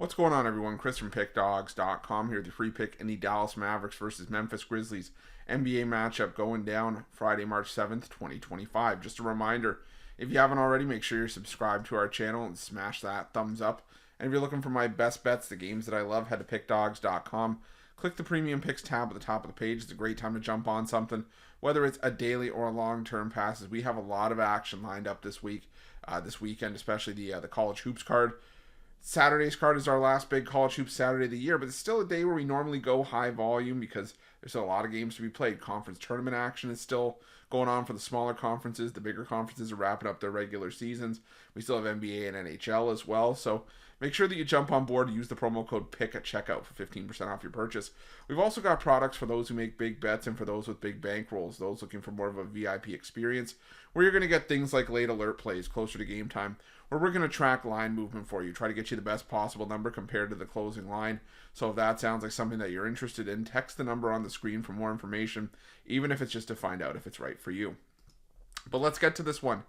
What's going on, everyone? Chris from Pickdawgz.com here with the free pick in the Dallas Mavericks versus Memphis Grizzlies NBA matchup going down Friday, March 7th, 2025. Just a reminder, if you haven't already, make sure you're subscribed to our channel and smash that thumbs up. And if you're looking for my best bets, the games that I love, head to Pickdawgz.com. Click the Premium Picks tab at the top of the page. It's a great time to jump on something, whether it's a daily or a long-term passes. We have a lot of action lined up this weekend, especially the college hoops card. Saturday's card is our last big college hoops Saturday of the year, but it's still a day where we normally go high volume because there's still a lot of games to be played. Conference tournament action is still going on for the smaller conferences. The bigger conferences are wrapping up their regular seasons. We still have NBA and NHL as well, so make sure that you jump on board. Use the promo code PICK at checkout for 15% off your purchase. We've also got products for those who make big bets and for those with big bankrolls, those looking for more of a VIP experience, where you're going to get things like late alert plays closer to game time, where we're going to track line movement for you, try to get you the best possible number compared to the closing line. So if that sounds like something that you're interested in, text the number on the screen for more information, even if it's just to find out if it's right for you. But let's get to this one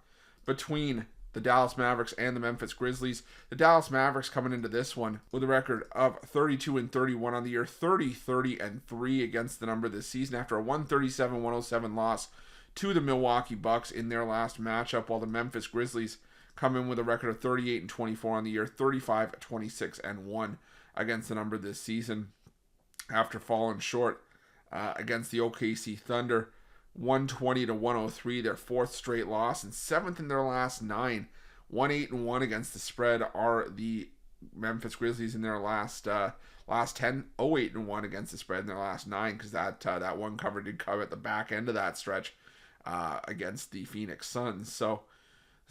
between the Dallas Mavericks and the Memphis Grizzlies. The Dallas Mavericks coming into this one with a record of 32-31 on the year, 30-30-3 against the number this season after a 137-107 loss to the Milwaukee Bucks in their last matchup, while the Memphis Grizzlies come in with a record of 38-24 on the year, 35-26-1 against the number this season after falling short against the OKC Thunder, 120-103, their fourth straight loss and seventh in their last 9. 1-8-1 against the spread are the Memphis Grizzlies in their last 10. 0-8-1 against the spread in their last 9, because that one cover did come at the back end of that stretch against the Phoenix Suns. So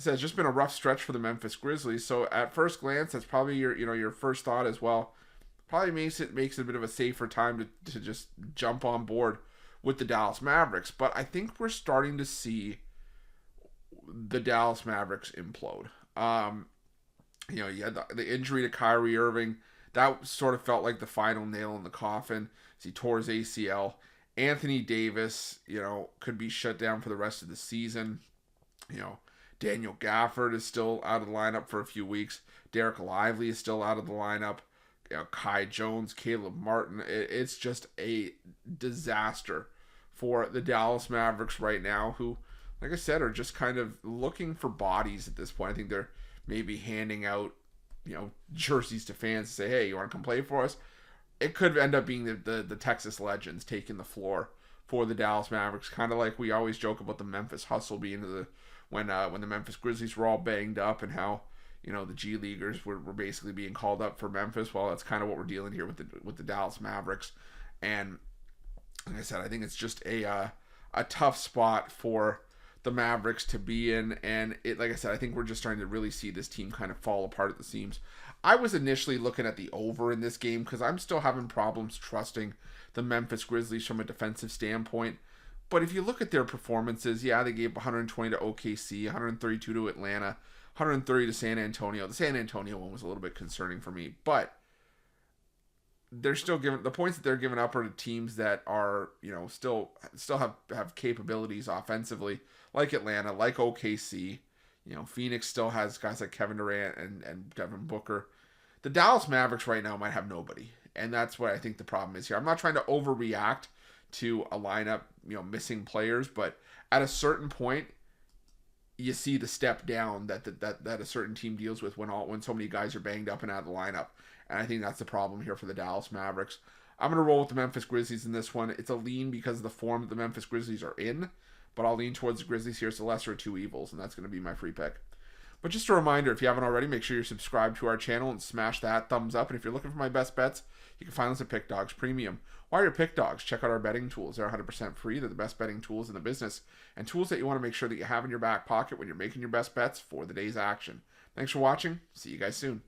it's just been a rough stretch for the Memphis Grizzlies. So at first glance, that's probably your first thought as well. Probably makes it a bit of a safer time to just jump on board with the Dallas Mavericks. But I think we're starting to see the Dallas Mavericks implode. You had the injury to Kyrie Irving. That sort of felt like the final nail in the coffin as he tore his ACL. Anthony Davis, could be shut down for the rest of the season. Daniel Gafford is still out of the lineup for a few weeks. Derek Lively is still out of the lineup. Kai Jones, Caleb Martin. It's just a disaster for the Dallas Mavericks right now, who, like I said, are just kind of looking for bodies at this point. I think they're maybe handing out, jerseys to fans to say, hey, you want to come play for us? It could end up being the Texas Legends taking the floor for the Dallas Mavericks, kind of like we always joke about the Memphis Hustle being when the Memphis Grizzlies were all banged up and how the G Leaguers were basically being called up for Memphis. Well, that's kind of what we're dealing here with the Dallas Mavericks. And like I said, I think it's just a tough spot for the Mavericks to be in. And like I said, I think we're just starting to really see this team kind of fall apart at the seams. I was initially looking at the over in this game because I'm still having problems trusting the Memphis Grizzlies from a defensive standpoint. But if you look at their performances, they gave 120 to OKC, 132 to Atlanta, 130 to San Antonio. The San Antonio one was a little bit concerning for me, but they're still giving the points that they're giving up are to teams that are, still have capabilities offensively, like Atlanta, like OKC. Phoenix still has guys like Kevin Durant and Devin Booker. The Dallas Mavericks right now might have nobody, and that's what I think the problem is here. I'm not trying to overreact to a lineup, missing players, but at a certain point, you see the step down that a certain team deals with when so many guys are banged up and out of the lineup, and I think that's the problem here for the Dallas Mavericks. I'm gonna roll with the Memphis Grizzlies in this one. It's a lean because of the form that the Memphis Grizzlies are in, but I'll lean towards the Grizzlies here. It's the lesser of two evils, and that's gonna be my free pick. But just a reminder, if you haven't already, make sure you're subscribed to our channel and smash that thumbs up. And if you're looking for my best bets, you can find us at Pickdawgz Premium. While you're Pickdawgz, check out our betting tools. They're 100% free. They're the best betting tools in the business, and tools that you want to make sure that you have in your back pocket when you're making your best bets for the day's action. Thanks for watching. See you guys soon.